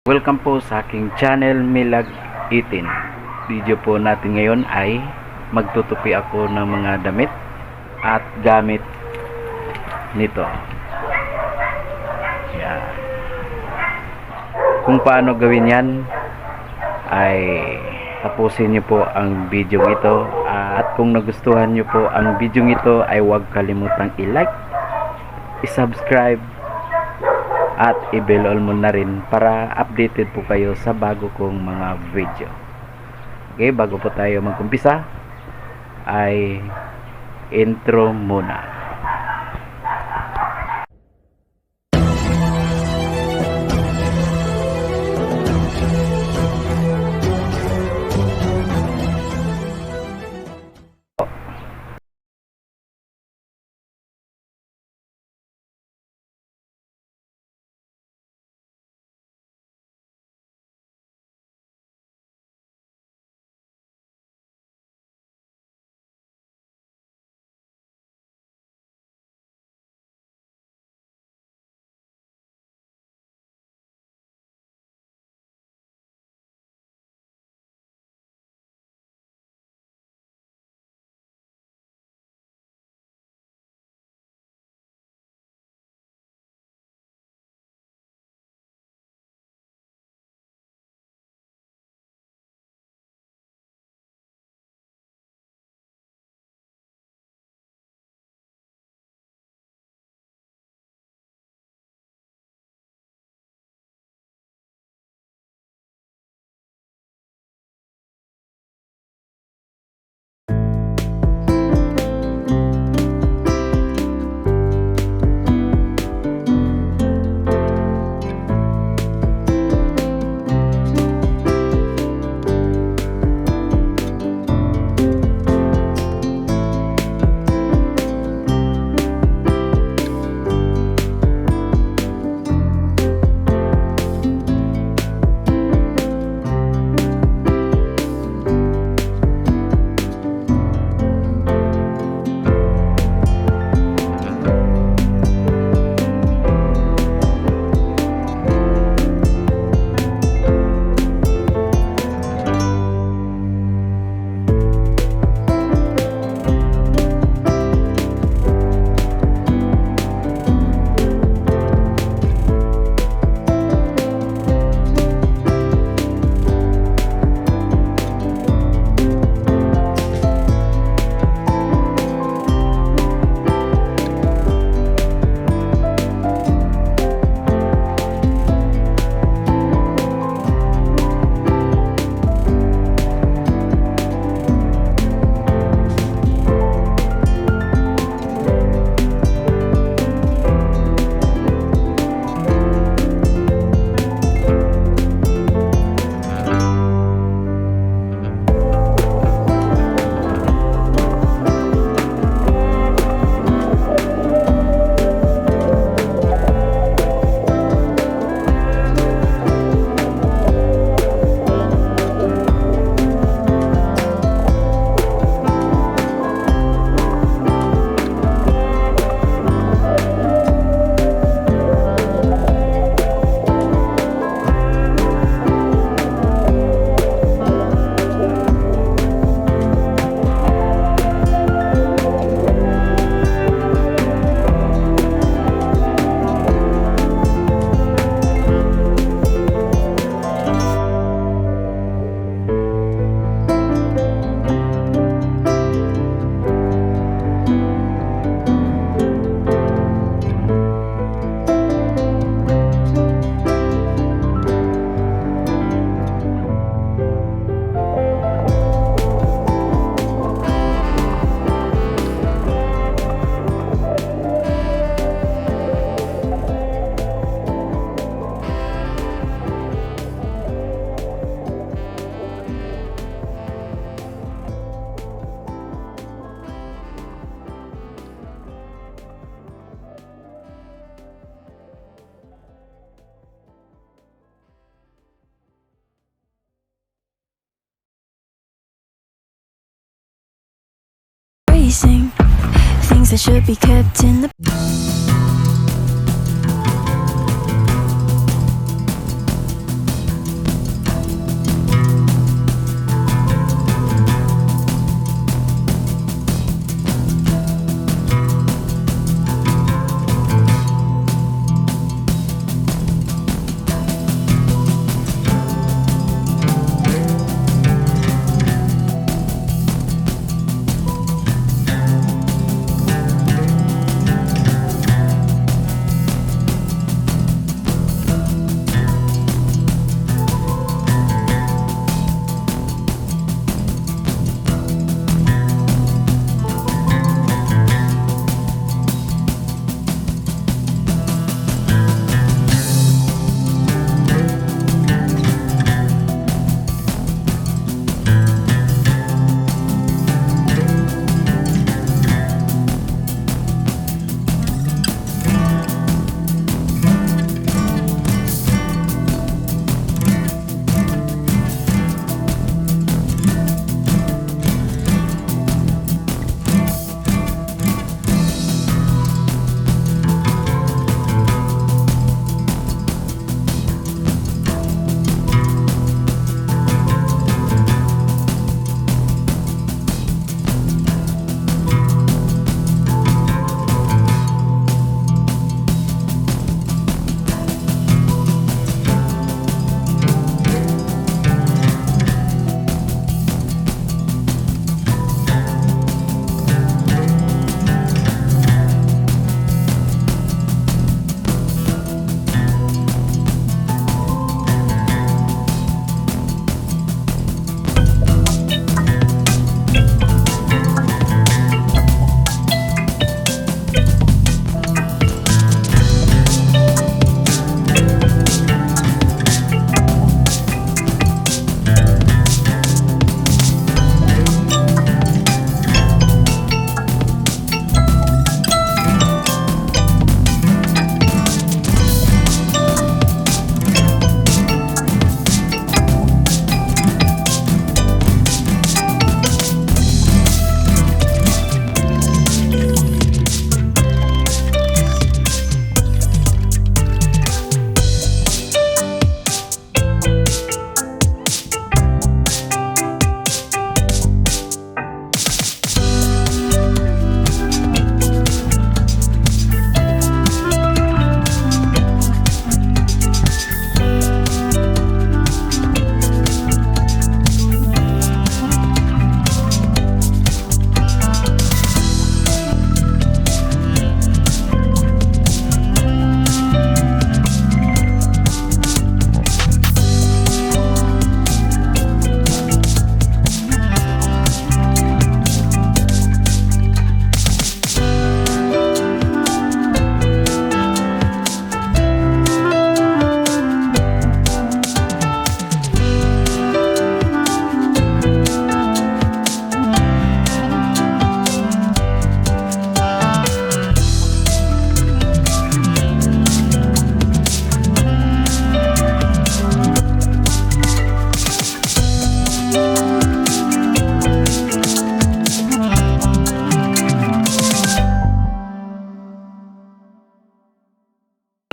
Welcome po sa aking channel MELAG 18. Video po natin ngayon ay magtutupi ako ng mga damit at gamit nito. Yan. Kung paano gawin yan ay tapusin nyo po ang video ito, at kung nagustuhan nyo po ang video ito ay huwag kalimutang i-like, i-subscribe at i-bell all mo na rin para updated po kayo sa bago kong mga video. Okay, bago po tayo mag-umpisa ay intro muna. Things that should be kept in the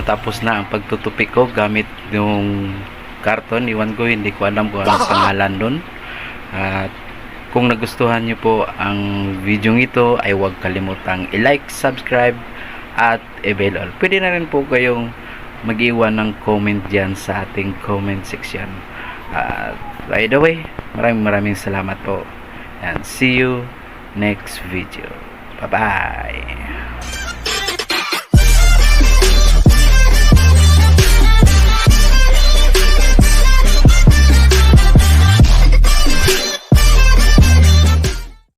natapos na ang pagtutupi ko gamit yung karton. Iwan ko, hindi ko alam kung anong pangalan doon. At kung nagustuhan nyo po ang video ito ay huwag kalimutang i-like, subscribe at i-bell all. Pwede na rin po kayong mag-iwan ng comment dyan sa ating comment section. By the way, maraming salamat po, and see you next video. Bye bye.